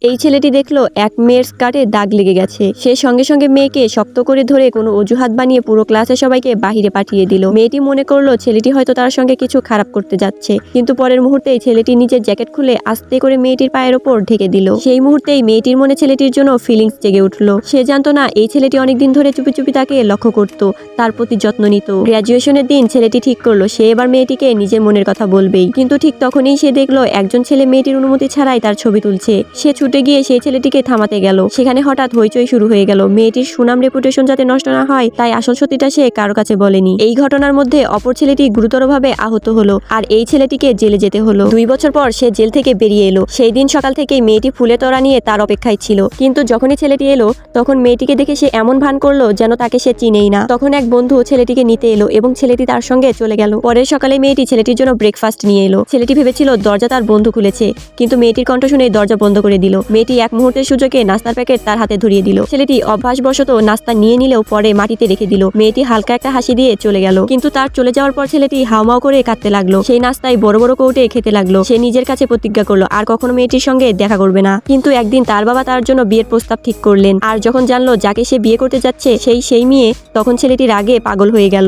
এই ছেলেটি দেখলো এক মেয়ের স্কার্টে দাগ লেগে গেছে। সে সঙ্গে সঙ্গে মেয়েকে শক্ত করে ধরে কোনো অজুহাত বানিয়ে পুরো ক্লাসে সবাইকে বাহিরে পাঠিয়ে দিল। মেয়েটি মনে করলো ছেলেটি হয়তো তার সঙ্গে কিছু খারাপ করতে যাচ্ছে, কিন্তু পরের মুহূর্তেই ছেলেটি নিজের জ্যাকেট খুলে আস্তে করে মেয়েটির পায়ের ওপর ঢেকে দিল। সেই মুহূর্তেই মেয়েটির মনে ছেলেটির জন্য ফিলিংস জেগে উঠলো। সে জানতো না এই ছেলেটি অনেকদিন ধরে চুপি চুপি তাকে লক্ষ্য করত, তার প্রতি যত্ন নিত। গ্র্যাজুয়েশনের দিন ছেলেটি ঠিক করলো সে এবার মেয়েটিকে নিজের মনের কথা বলবেই। কিন্তু ঠিক তখনই সে দেখলো একজন ছেলে মেয়েটির অনুমতি ছাড়াই তার ছবি তুলছে। সে ছুটে গিয়ে সেই ছেলেটিকে থামাতে গেল। সেখানে হঠাৎ হইচই শুরু হয়ে গেল। মেয়েটির সুনাম রেপুটেশন যাতে নষ্ট না হয় তাই আসল সত্যিটা সে কারো কাছে বলেনি। এই ঘটনার মধ্যে অপর ছেলেটি গুরুতরভাবে আহত হলো আর এই ছেলেটিকে জেলে যেতে হলো। 2 বছর পর সে জেল থেকে বেরিয়ে এলো। সেই দিন সকাল থেকেই মেয়েটি ফুলে তোড়া নিয়ে তার অপেক্ষায় ছিল, কিন্তু যখনই ছেলেটি এলো তখন মেয়েটিকে দেখে সে এমন ভান করলো যেন তাকে সে চিনেই না। তখন এক বন্ধু ছেলেটিকে নিতে এলো এবং ছেলেটি তার সঙ্গে চলে গেল। পরের সকালে মেয়েটি ছেলেটির জন্য ব্রেকফাস্ট নিয়ে এলো। ছেলেটি ভেবেছিল দরজা তার বন্ধু খুলেছে, কিন্তু মেয়েটির কণ্ঠ শুনে দরজা বন্ধ করে দিল। মেয়েটি এক মুহূর্তের সুযোগে নাস্তার প্যাকেট তার হাতে ধরিয়ে দিল। ছেলেটি অভ্যাসবশত নাস্তা নিয়ে নিলেও পরে মাটিতে রেখে দিল। মেয়েটি হালকা একটা হাসি দিয়ে চলে গেল, কিন্তু তার চলে যাওয়ার পর ছেলেটি হাউমাউ করে কাঁদতে লাগলো। সেই নাস্তায় বড় বড় কৌটে খেতে লাগলো। সে নিজের কাছে প্রতিজ্ঞা করলো আর কখনো মেয়েটির সঙ্গে দেখা করবে না। কিন্তু একদিন তার বাবা তার জন্য বিয়ের প্রস্তাব ঠিক করলেন, আর যখন জানলো যাকে সে বিয়ে করতে যাচ্ছে সেই মেয়ে, তখন ছেলেটি রাগে পাগল হয়ে গেল।